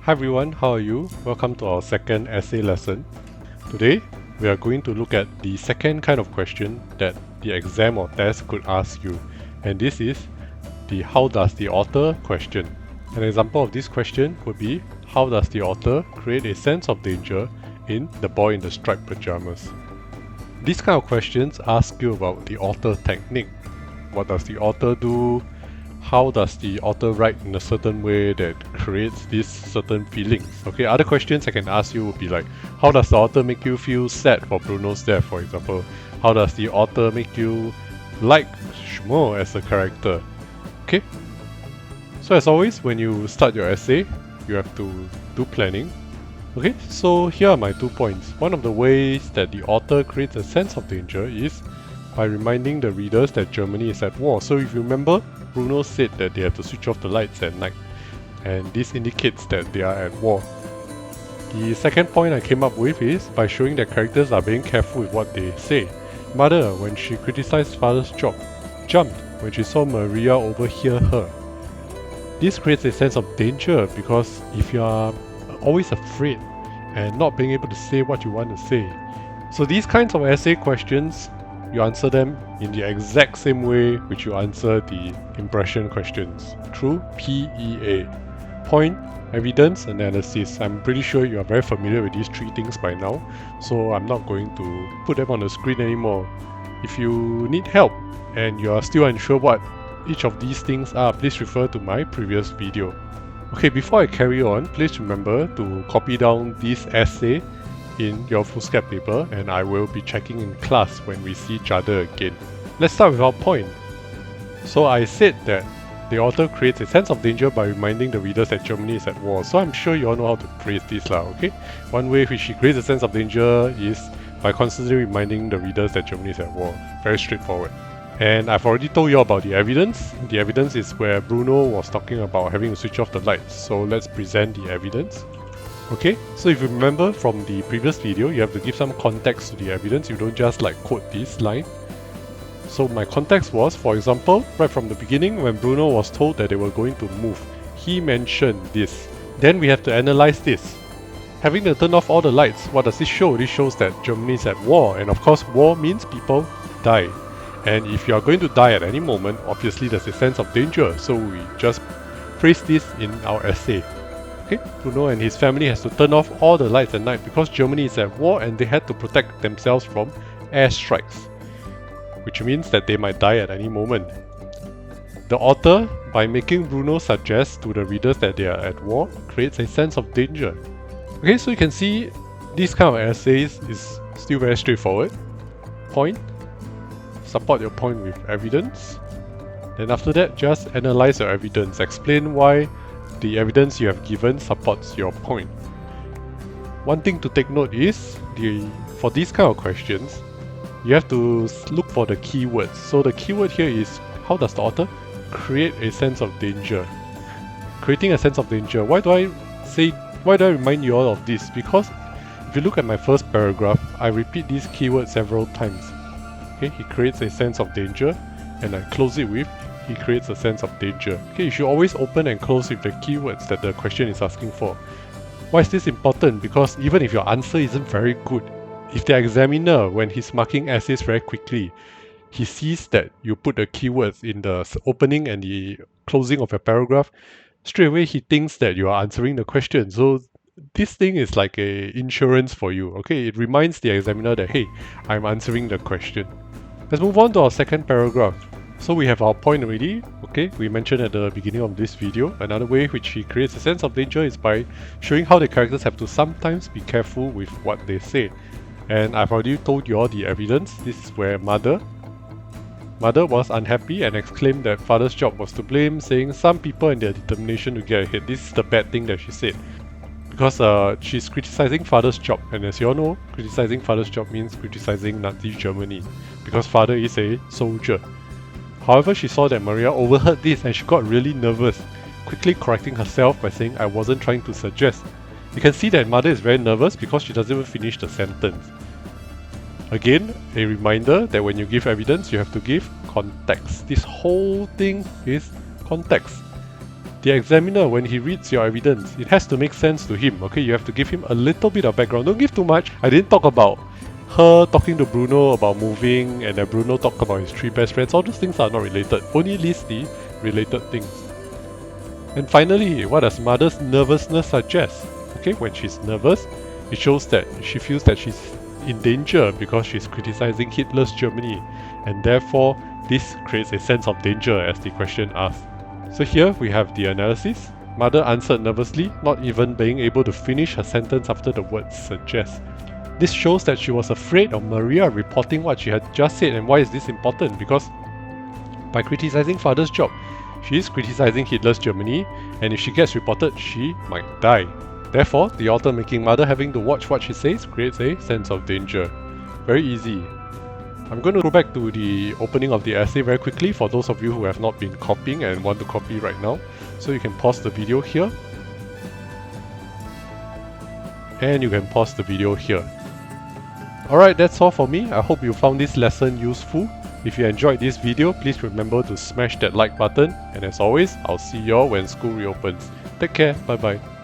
Hi everyone, how are you? Welcome to our second essay lesson. Today, we are going to look at the second kind of question that the exam or test could ask you. And this is the how does the author question. An example of this question would be, how does the author create a sense of danger in The Boy in the Striped Pyjamas? These kind of questions ask you about the author technique. What does the author do? How does the author write in a certain way that creates these certain feelings? Okay, other questions I can ask you would be like, how does the author make you feel sad for Bruno's death, for example? How does the author make you like Shmo as a character? Okay? So as always, when you start your essay, you have to do planning. Okay, so here are my 2 points. One of the ways that the author creates a sense of danger is by reminding the readers that Germany is at war. So if you remember, Bruno said that they have to switch off the lights at night, and this indicates that they are at war. The second point I came up with is by showing that characters are being careful with what they say. Mother, when she criticized father's job, jumped when she saw Maria overhear her. This creates a sense of danger because if you are always afraid and not being able to say what you want to say. So these kinds of essay questions, you answer them in the exact same way which you answer the impression questions, through PEA. Point, evidence, analysis. I'm pretty sure you are very familiar with these 3 things by now, so I'm not going to put them on the screen anymore. If you need help and you are still unsure what each of these things are, please refer to my previous video. Okay, before I carry on, please remember to copy down this essay in your foolscap paper, and I will be checking in class when we see each other again. Let's start with our point. So I said that the author creates a sense of danger by reminding the readers that Germany is at war. So I'm sure you all know how to phrase this lah, okay? One way which she creates a sense of danger is by constantly reminding the readers that Germany is at war. Very straightforward. And I've already told you about the evidence. The evidence is where Bruno was talking about having to switch off the lights. So let's present the evidence. Okay, so if you remember from the previous video, you have to give some context to the evidence. You don't just like quote this line. So my context was, for example, right from the beginning when Bruno was told that they were going to move, he mentioned this. Then we have to analyze this. Having to turn off all the lights, what does this show? This shows that Germany is at war, and of course war means people die. And if you are going to die at any moment, obviously there's a sense of danger, so we just phrase this in our essay. Okay, Bruno and his family has to turn off all the lights at night because Germany is at war and they had to protect themselves from airstrikes, which means that they might die at any moment. The author, by making Bruno suggest to the readers that they are at war, creates a sense of danger. Okay, so you can see this kind of essays is still very straightforward. Point, support your point with evidence. Then after that, just analyze your evidence, explain why the evidence you have given supports your point. One thing to take note is, for these kind of questions, you have to look for the keywords. So the keyword here is, how does the author create a sense of danger? Creating a sense of danger. Why do I remind you all of this? Because if you look at my first paragraph, I repeat these keywords several times. Okay, he creates a sense of danger, and I close it with, he creates a sense of danger. Okay, you should always open and close with the keywords that the question is asking for. Why is this important? Because even if your answer isn't very good, if the examiner, when he's marking essays very quickly, he sees that you put the keywords in the opening and the closing of your paragraph, straight away he thinks that you are answering the question. So this thing is like a insurance for you. Okay, it reminds the examiner that, hey, I'm answering the question. Let's move on to our second paragraph. So we have our point already, okay, we mentioned at the beginning of this video. Another way which he creates a sense of danger is by showing how the characters have to sometimes be careful with what they say. And I've already told you all the evidence. This is where Mother was unhappy and exclaimed that father's job was to blame, saying some people and their determination to get ahead. This is the bad thing that she said. Because she's criticizing father's job, and as you all know, criticizing father's job means criticizing Nazi Germany, because father is a soldier. However, she saw that Maria overheard this and she got really nervous, quickly correcting herself by saying, I wasn't trying to suggest. You can see that mother is very nervous because she doesn't even finish the sentence. Again, a reminder that when you give evidence, you have to give context. This whole thing is context. The examiner, when he reads your evidence, it has to make sense to him, okay? You have to give him a little bit of background. Don't give too much. I didn't talk about her talking to Bruno about moving, and then Bruno talked about his 3 best friends. All those things are not related. Only list the related things. And finally, what does mother's nervousness suggest? Okay, when she's nervous, it shows that she feels that she's in danger because she's criticizing Hitler's Germany, and therefore this creates a sense of danger, as the question asks. So here we have the analysis. Mother answered nervously, not even being able to finish her sentence after the word suggest. This shows that she was afraid of Maria reporting what she had just said. And why is this important? Because by criticizing father's job, she is criticizing Hitler's Germany, and if she gets reported, she might die. Therefore, the author making mother having to watch what she says creates a sense of danger. Very easy. I'm going to go back to the opening of the essay very quickly for those of you who have not been copying and want to copy right now. So you can pause the video here. And you can pause the video here. Alright, that's all for me. I hope you found this lesson useful. If you enjoyed this video, please remember to smash that like button. And as always, I'll see you all when school reopens. Take care, bye bye.